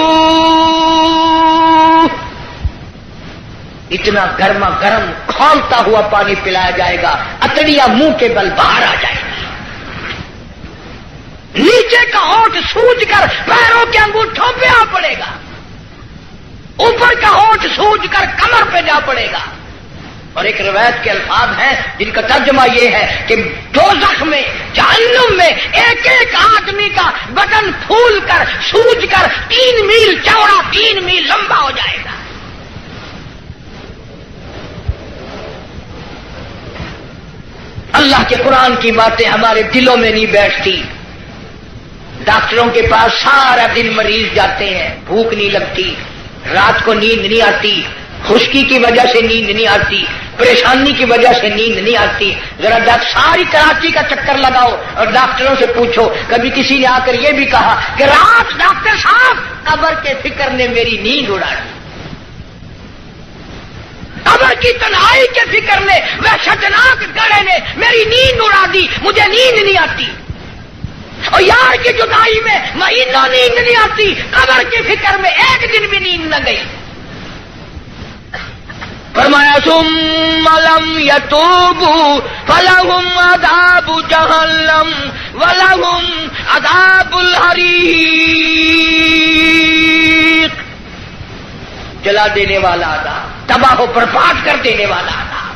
اتنا گرما گرم کھولتا ہوا پانی پلایا جائے گا، اتڑیاں منہ کے بل باہر آ جائے گا، نیچے کا ہونٹ سوج کر پیروں کے انگوٹھوں پہ آ پڑے گا، اوپر کا ہونٹ سوج کر کمر پہ جا پڑے گا، اور ایک روایت کے الفاظ ہیں جن کا ترجمہ یہ ہے کہ دوزخ میں، جہنم میں ایک ایک آدمی کا بدن پھول کر سوج کر 3 میل چوڑا 3 میل لمبا ہو جائے گا۔ اللہ کے قرآن کی باتیں ہمارے دلوں میں نہیں بیٹھتی۔ ڈاکٹروں کے پاس سارا دن مریض جاتے ہیں، بھوک نہیں لگتی، رات کو نیند نہیں آتی، خشکی کی وجہ سے نیند نہیں آتی، پریشانی کی وجہ سے نیند نہیں آتی۔ ذرا ساری کراچی کا چکر لگاؤ اور ڈاکٹروں سے پوچھو، کبھی کسی نے آ کر یہ بھی کہا کہ رات ڈاکٹر صاحب قبر کے فکر نے میری نیند اڑا دی، قبر کی تنہائی کے فکر نے، وحشتناک گڑھے نے میری نیند اڑا دی، مجھے نیند نہیں آتی، اور یار کی جدائی میں مہینوں نیند نہیں آتی، قبر کی فکر میں ایک دن بھی نیند نہ گئی۔ فرمایا ثم لم يتوبوا فلهم عذاب جہنم ولهم عذاب الحریق، جلا دینے والا عذاب، تباہ و برباد کر دینے والا عذاب۔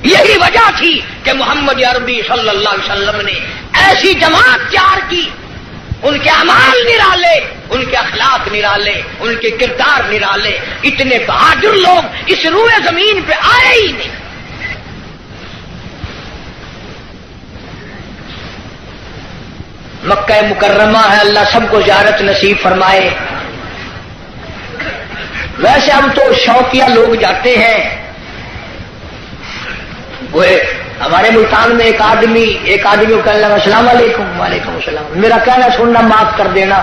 یہی وجہ تھی کہ محمد عربی صلی اللہ علیہ وسلم نے ایسی جماعت تیار کی، ان کے اعمال نرالے، ان کے اخلاق نرالے، ان کے کردار نرالے، اتنے بہادر لوگ اس روئے زمین پہ آئے ہی نہیں۔ مکہ مکرمہ ہے، اللہ سب کو زیارت نصیب فرمائے۔ ویسے ہم تو شوقیہ لوگ جاتے ہیں۔ وہ ہمارے ملتان میں ایک آدمی کو کہنے لگا السلام علیکم، وعلیکم السلام، میرا کہنا سننا معاف کر دینا۔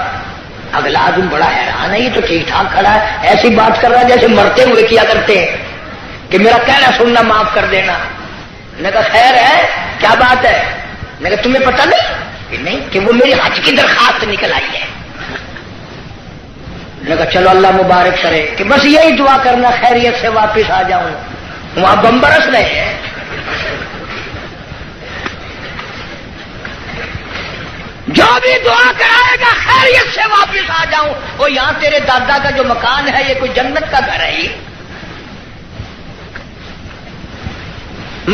اگلا آدمی بڑا حیران ہے، یہ تو ٹھیک ٹھاک کھڑا ہے، ایسی بات کر رہا ہے جیسے مرتے ہوئے کیا کرتے ہیں کہ میرا کہنا سننا معاف کر دینا۔ میں نے کہا خیر ہے، کیا بات ہے؟ میں نے کہا تمہیں پتہ نہیں کہ نہیں کہ وہ میری حج کی درخواست نکل آئی ہے۔ میں نے کہا چلو اللہ مبارک کرے، کہ بس یہی دعا کرنا خیریت سے واپس آ جاؤں۔ وہاں بم برس رہے ہیں۔ جو بھی دعا کرائے گا خیریت سے واپس آ جاؤں، وہ یہاں تیرے دادا کا جو مکان ہے یہ کوئی جنت کا گھر ہے۔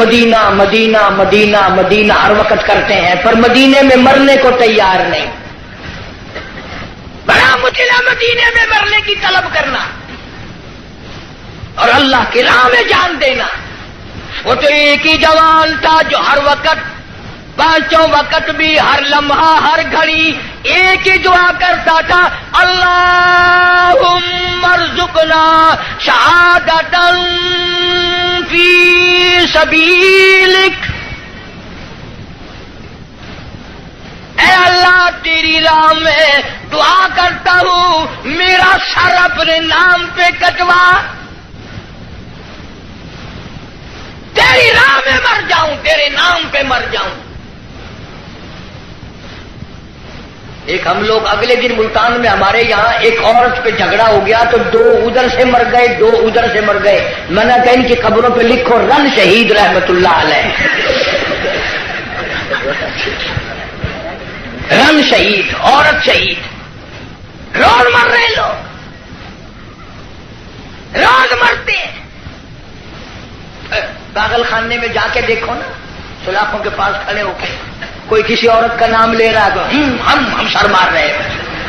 مدینہ مدینہ مدینہ مدینہ ہر وقت کرتے ہیں، پر مدینے میں مرنے کو تیار نہیں۔ بڑا مشکل ہے مدینے میں مرنے کی طلب کرنا اور اللہ کی راہ میں جان دینا۔ وہ تو ایک ہی جوان تھا جو ہر وقت، پانچوں وقت بھی، ہر لمحہ ہر گھڑی ایک ہی دعا کرتا تھا، اللہم ارزقنا شہادۃ فی سبیلک، اے اللہ تیری راہ میں دعا کرتا ہوں میرا سر اپنے نام پہ کٹوا، تیری راہ میں مر جاؤں، تیرے نام پہ مر جاؤں۔ ایک ہم لوگ اگلے دن ملتان میں ہمارے یہاں ایک عورت پہ جھگڑا ہو گیا تو 2 ادھر سے مر گئے، 2 ادھر سے مر گئے۔ میں نے کہا ان کی قبروں پہ لکھو رن شہید رحمت اللہ علیہ، رن شہید، عورت شہید، روز مر رہے لوگ، روز مرتے۔ پاگل خانے میں جا کے دیکھو نا، سلاخوں کے پاس کھڑے ہو کے کوئی کسی عورت کا نام لے رہا ہے تو ہم سر مار رہے ہیں،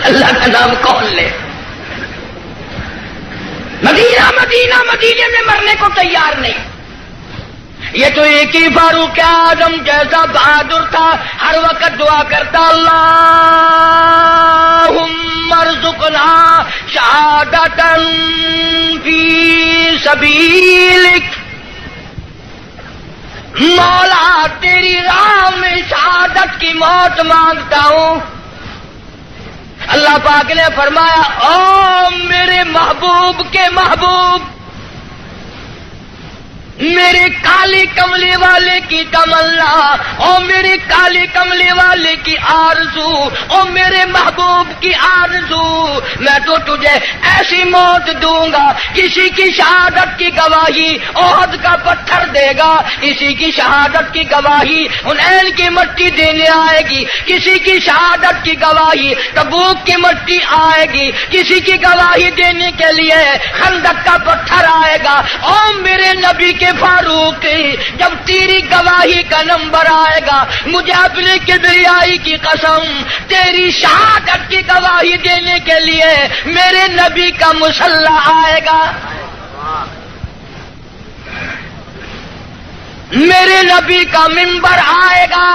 اللہ کا نام کون لے؟ مدینہ مدینہ مدینے میں مرنے کو تیار نہیں۔ یہ تو ایک ہی فاروق اعظم جیسا بہادر تھا، ہر وقت دعا کرتا اللہم ارزقنا شہادۃ فی سبیلک، مولا تیری راہ میں شہادت کی موت مانگتا ہوں۔ اللہ پاک نے فرمایا او میرے محبوب کے محبوب، میرے کالے کملے والے کی تمنا، او میرے کالے کملے والے کی آرزو، او میرے محبوب کی آرزو، میں تو تجھے ایسی موت دوں گا، کسی کی شہادت کی گواہی احد کا پتھر دے گا، کسی کی شہادت کی گواہی حنین کی مٹی دینے آئے گی، کسی کی شہادت کی گواہی تبوک کی مٹی آئے گی، کسی کی گواہی دینے کے لیے خندق کا پتھر آئے گا۔ او میرے نبی کے فاروق، جب تیری گواہی کا نمبر آئے گا، مجھے اپنے کبریائی کی قسم، تیری شہادت کی گواہی دینے کے لیے میرے نبی کا مسلح آئے گا، میرے نبی کا منبر آئے گا،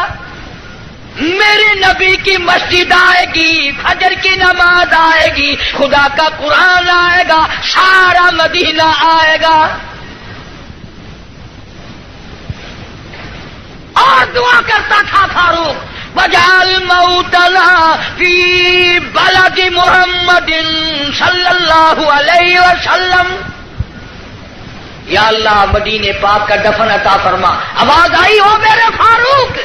میرے نبی کی مسجد آئے گی، فجر کی نماز آئے گی، خدا کا قرآن آئے گا، سارا مدینہ آئے گا۔ اور دعا کرتا تھا فاروق، وجعل موتنا فی بلد محمد صلی اللہ علیہ وسلم، یا اللہ مدینے پاک کا دفن عطا فرما۔ آواز آئی، ہو میرے فاروق،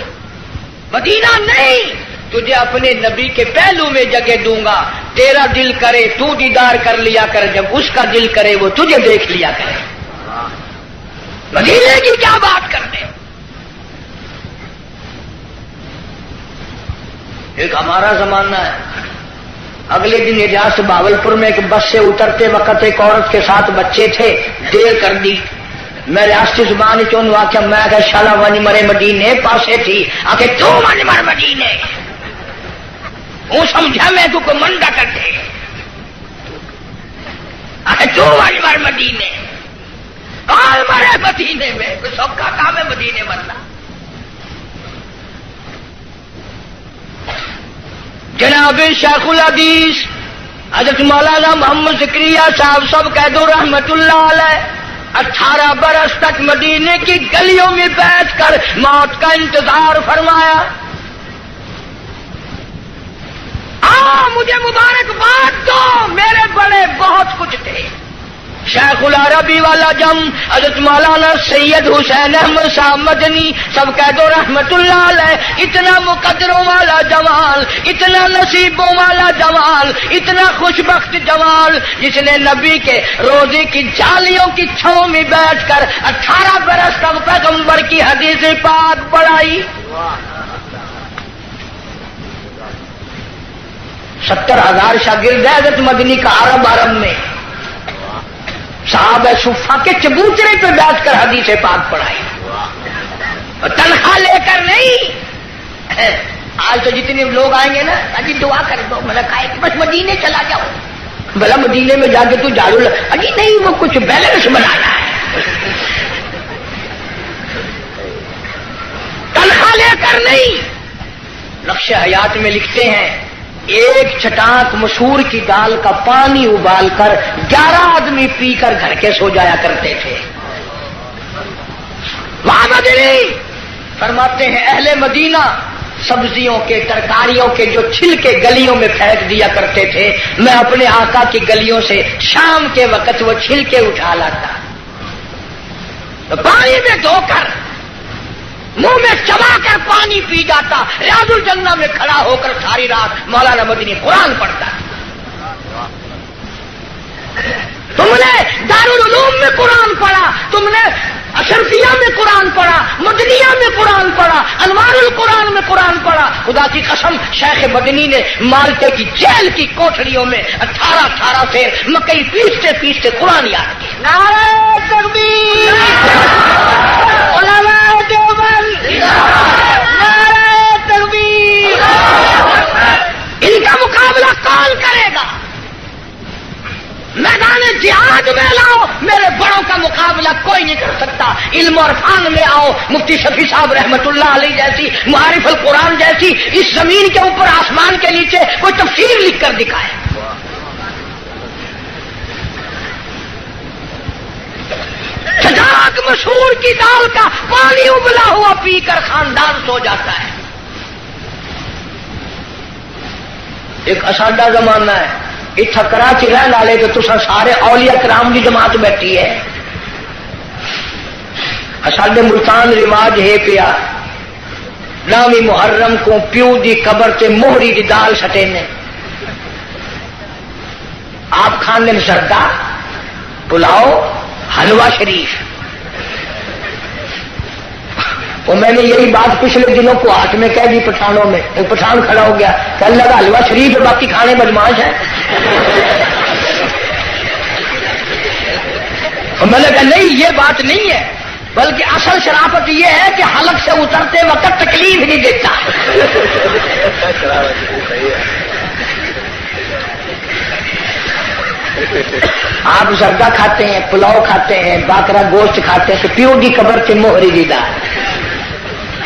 مدینہ نہیں، تجھے اپنے نبی کے پہلو میں جگہ دوں گا، تیرا دل کرے تو دیدار کر لیا کر، جب اس کا دل کرے وہ تجھے دیکھ لیا کرے۔ مدینے کی کیا بات کرتے؟ ایک ہمارا زمانہ ہے، اگلے دن اجاز بھاولپور میں ایک بس سے اترتے وقت ایک عورت کے ساتھ بچے تھے، دیر کر دی، میں ریاستی زبان چون واقعہ میں کہ شالا ونج مرے مدینے پاسے تھی، آکے تو ونج مر مدینے، وہ سمجھا میں تو کو منڈا کرتے، آکے تو ونج مر مدینے، آل مرے مدینے میں، کوئی سب کا کام ہے مدینے مرنا۔ جناب شیخ الحدیث حضرت مولانا محمد زکریا صاحب سب کہہ دو رحمت اللہ علیہ، 18 برس تک مدینے کی گلیوں میں بیٹھ کر موت کا انتظار فرمایا۔ مجھے مبارکباد دو، میرے بڑے بہت کچھ تھے، شیخ العربی والا جم، حضرت مولانا سید حسین احمد صاحب مدنی سب کہہ دو رحمت اللہ علیہ، اتنا مقدروں والا جمال، اتنا نصیبوں والا جمال، اتنا خوش بخت جمال، جس نے نبی کے روزے کی جالیوں کی چھاؤں میں بیٹھ کر 18 برس تک پیغمبر کی حدیث پاک پڑھائی۔ 70,000 شاگرد ہے حضرت مدنی کا عرب میں، صحابہ صفا کے چبوترے پہ بیٹھ کر حدیث پاک پڑھائی، تنخواہ لے کر نہیں۔ آج تو جتنے لوگ آئیں گے نا، اجی دعا کر دو، میں نے کہا کہ بس مدینے چلا جاؤ، بھلا مدینے میں جا کے تو جھاڑو اجی نہیں، وہ کچھ بیلنس بنانا ہے، تنخواہ لے کر نہیں۔ نقش حیات میں لکھتے ہیں، ایک چٹاک مسور کی دال کا پانی ابال کر 11 آدمی پی کر گھر کے سو جایا کرتے تھے۔ وہاں مدنی فرماتے ہیں اہل مدینہ سبزیوں کے ترکاریوں کے جو چھلکے گلیوں میں پھینک دیا کرتے تھے، میں اپنے آقا کی گلیوں سے شام کے وقت وہ چھلکے اٹھا لاتا، پانی میں دھو کر منہ میں چبا کر پانی پی جاتا، ریاض الجنہ میں کھڑا ہو کر ساری رات مولانا مدنی قرآن پڑھتا۔ تم نے دارالعلوم میں قرآن پڑھا، تم نے اشرفیہ میں قرآن پڑھا، مدنیہ میں قرآن پڑھا، انوار القرآن میں قرآن پڑھا۔ خدا کی قسم شیخ مدنی نے مالٹے کی جیل کی کوٹھریوں میں 18 سے مکئی پیستے پیستے قرآن یاد کیا۔ نعرہ تکبیر، علماء دیوبند، نعرہ تکبیر۔ ان کا مقابلہ کون کرے گا؟ میدان جہاد میں لاؤ، میرے بڑوں کا مقابلہ کوئی نہیں کر سکتا۔ علم اور فن میں آؤ، مفتی شفیع صاحب رحمت اللہ علیہ جیسی، معارف القرآن جیسی، اس زمین کے اوپر آسمان کے نیچے کوئی تفسیر لکھ کر دکھائے۔ چٹاک مسور کی دال کا پانی ابلا ہوا پی کر خاندان سو جاتا ہے۔ ایک اساڈا زمانہ ہے، اتھا کراچی رہن والے تو تسا سارے اولیاء کرام کی جماعت بیٹھی ہے، ساڈے ملتان رواج ہے پیا نامی محرم کو پیو دی قبر تے موہری دی دال سٹے نے آپ کھانے میں سردا پلاؤ حلوہ شریف. اور میں نے یہی بات پچھلے دنوں کو ہاتھ میں کہہ دی پٹھانوں میں. ایک پٹھان کھڑا ہو گیا کہ اللہ کا حلوہ شریف ہے باقی کھانے بدماش ہے. اور میں نے کہا نہیں یہ بات نہیں ہے بلکہ اصل شرافت یہ ہے کہ حلق سے اترتے وقت تکلیف نہیں دیتا. آپ زردہ کھاتے ہیں پلاؤ کھاتے ہیں باکرا گوشت کھاتے ہیں تو پیو کی قبر سے موہری دی دال.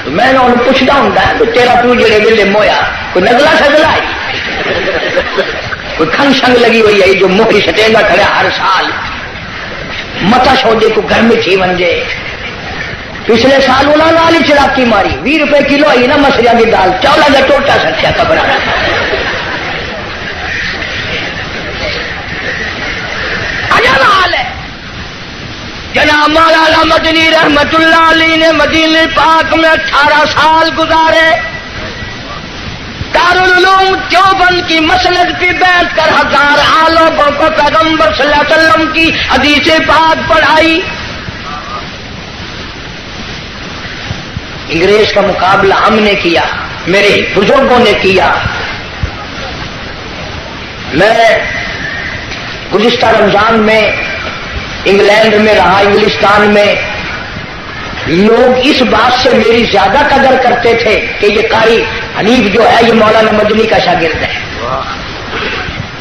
میں نے انہوں پوچھتا ہوں تو تیرا پیو جڑے ویلے مویا کوئی نگلا سگلا ہے کوئی کھنگ شنگ لگی ہوئی ہے جو موہری سٹینگا کھڑا ہر سال متا سودے کو گھر میں تھی ونجے. پچھلے سال انہوں نے چڑاکی ماری 20 روپے کلو آئی نا مسریاں کی دال چولا کا ٹوٹا سکیا قبر. عجب حال ہے. جناب مولانا مدنی رحمت اللہ علیہ نے مدینہ پاک میں 18 سال گزارے. دارالعلوم دیوبند کی مسند پہ بیٹھ کر 1000 عالموں کو پیغمبر صلی اللہ علیہ وسلم کی حدیث پاک پڑھائی. انگریز کا مقابلہ ہم نے کیا میرے بزرگوں نے کیا. میں گزشتہ رمضان میں انگلینڈ میں رہا انگلستان میں. لوگ اس بات سے میری زیادہ قدر کرتے تھے کہ یہ قاری حنیف جو ہے یہ مولانا مدنی کا شاگرد ہے.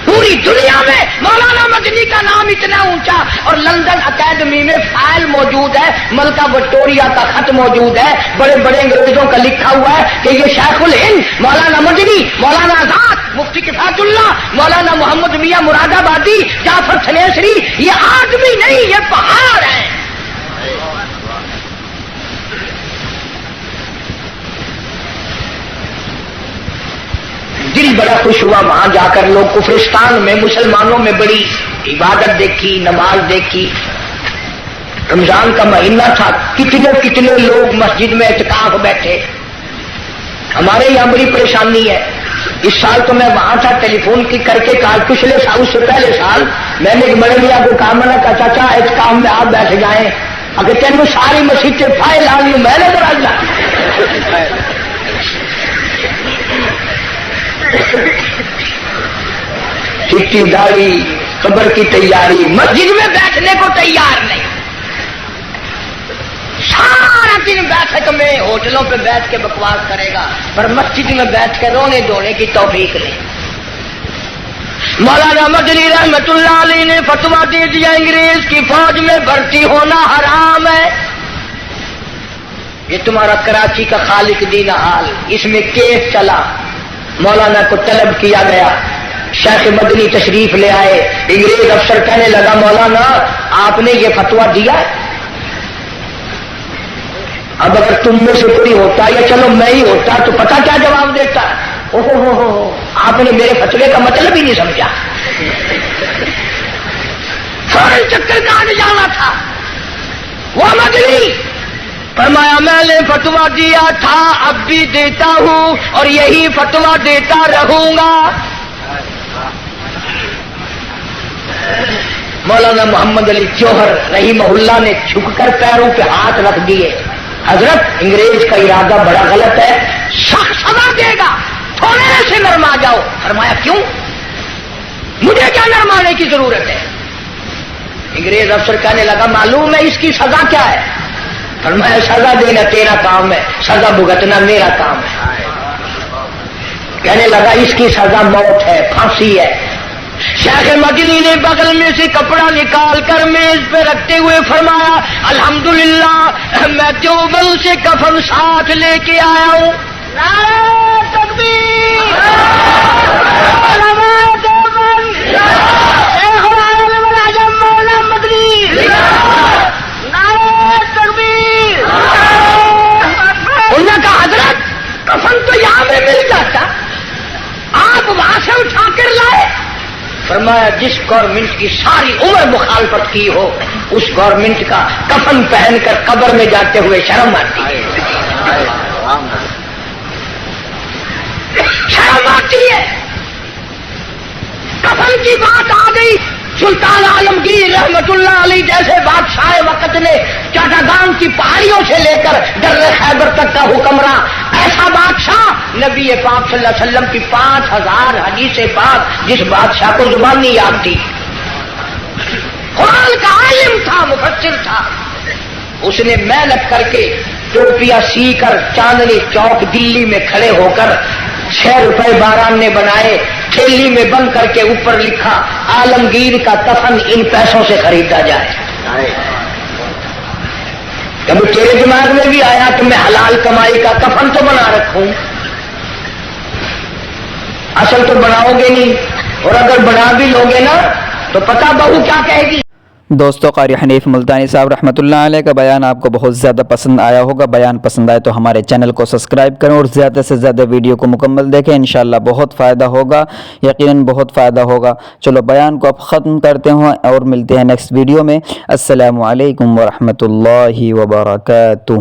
پوری دنیا میں مولانا مدنی کا نام اتنا اونچا اور لندن اکیڈمی میں فائل موجود ہے ملکہ وکٹوریہ کا خط موجود ہے بڑے بڑے انگریزوں کا لکھا ہوا ہے کہ یہ شیخ الہند مولانا مدنی مولانا آزاد مفتی کفایت اللہ مولانا محمد میاں مراد آبادی جعفر تھنیسری یہ آدمی نہیں یہ پہاڑ ہے. دل بڑا خوش ہوا وہاں جا کر. لوگ کفرستان میں مسلمانوں میں بڑی عبادت دیکھی نماز دیکھی. رمضان کا مہینہ تھا کتنے لوگ مسجد میں اعتکاف بیٹھے. ہمارے یہاں بڑی پریشانی ہے. اس سال تو میں وہاں تھا ٹیلی فون کی کر کے کہا پچھلے سال اس سے پہلے سال میں نے بڑے میاں کو کہا میں نے کہا چاچا اعتکاف میں آپ بیٹھ جائیں اگر تینوں ساری مسجد سے فائل آ لی میں نے درجہ چٹی داڑھی قبر کی تیاری مسجد میں بیٹھنے کو تیار نہیں. سارا دن بیٹھک میں ہوٹلوں پہ بیٹھ کے بکواس کرے گا پر مسجد میں بیٹھ کے رونے دھونے کی توفیق نہیں. مولانا مدنی رحمت اللہ علیہ نے فتویٰ دے دیا انگریز کی فوج میں بھرتی ہونا حرام ہے. یہ تمہارا کراچی کا خالق دین حال اس میں کیس چلا. مولانا کو طلب کیا گیا شیخ مدنی تشریف لے آئے. انگریز افسر کہنے لگا مولانا آپ نے یہ فتویٰ دیا اب اگر تم میں سے کوئی ہوتا یا چلو میں ہی ہوتا تو پتہ کیا جواب دیتا. اوہو آپ نے میرے فتوے کا مطلب ہی نہیں سمجھا. فوراً چکر کاٹ جانا تھا. وہ مدنی فرمایا میں نے فتویٰ دیا تھا اب بھی دیتا ہوں اور یہی فتویٰ دیتا رہوں گا. مولانا محمد علی جوہر رحمہ اللہ نے جھک کر پیروں پہ ہاتھ رکھ دیے. حضرت انگریز کا ارادہ بڑا غلط ہے سخت سزا دے گا تھوڑے سے نرما جاؤ. فرمایا کیوں مجھے کیا نرمانے کی ضرورت ہے. انگریز افسر کہنے لگا معلوم ہے اس کی سزا کیا ہے. فرمایا سزا دینا تیرا کام ہے سزا بھگتنا میرا کام ہے. کہنے لگا اس کی سزا موت ہے پھانسی ہے. شیخ مدنی نے بغل میں سے کپڑا نکال کر میز پہ رکھتے ہوئے فرمایا الحمدللہ میں دیوبند سے کفن ساتھ لے کے آیا ہوں. نعرہ تکبیر علماء دیوبند شیخ العالم العجم مولانا مدنی نعرہ تکبیر. انہوں نے کہا حضرت کفن تو یہاں میں مل جاتا آپ وہاں سے اٹھا کر لائے. فرمایا جس گورنمنٹ کی ساری عمر مخالفت کی ہو اس گورنمنٹ کا کفن پہن کر قبر میں جاتے ہوئے شرم آتی ہے، شرم آتی ہے۔ کفن کی بات آ گئی، سلطان عالمگیر رحمت اللہ علیہ جیسے بادشاہ وقت نے چاٹاگان کی پہاڑیوں سے لے کر در خیبر تک کا حکمراں، ایسا بادشاہ نبی پاک صلی اللہ علیہ وسلم کی 5000 حدیث پاک جس بادشاہ کو زبان نہیں یاد تھی، قرآن کا عالم تھا، مفسر تھا، اس نے محنت کر کے ٹوپیاں سی کر چاندنی چوک دلی میں کھڑے ہو کر 6 روپے باران نے بنائے، تھیلی میں بند کر کے اوپر لکھا عالمگیر کا کفن ان پیسوں سے خریدا جائے۔ کبھی تیرے دماغ میں بھی آیا کہ میں حلال کمائی کا کفن تو بنا رکھوں؟ اصل تو بناؤ گے نہیں، اور اگر بنا بھی لوگے نا تو پتہ بہو کیا کہے گی۔ دوستو قاری حنیف ملتانی صاحب رحمۃ اللہ علیہ کا بیان آپ کو بہت زیادہ پسند آیا ہوگا۔ بیان پسند آئے تو ہمارے چینل کو سبسکرائب کریں اور زیادہ سے زیادہ ویڈیو کو مکمل دیکھیں، انشاءاللہ بہت فائدہ ہوگا، یقیناً بہت فائدہ ہوگا۔ چلو بیان کو اب ختم کرتے ہیں اور ملتے ہیں نیکسٹ ویڈیو میں۔ السلام علیکم ورحمۃ اللہ وبرکاتہ۔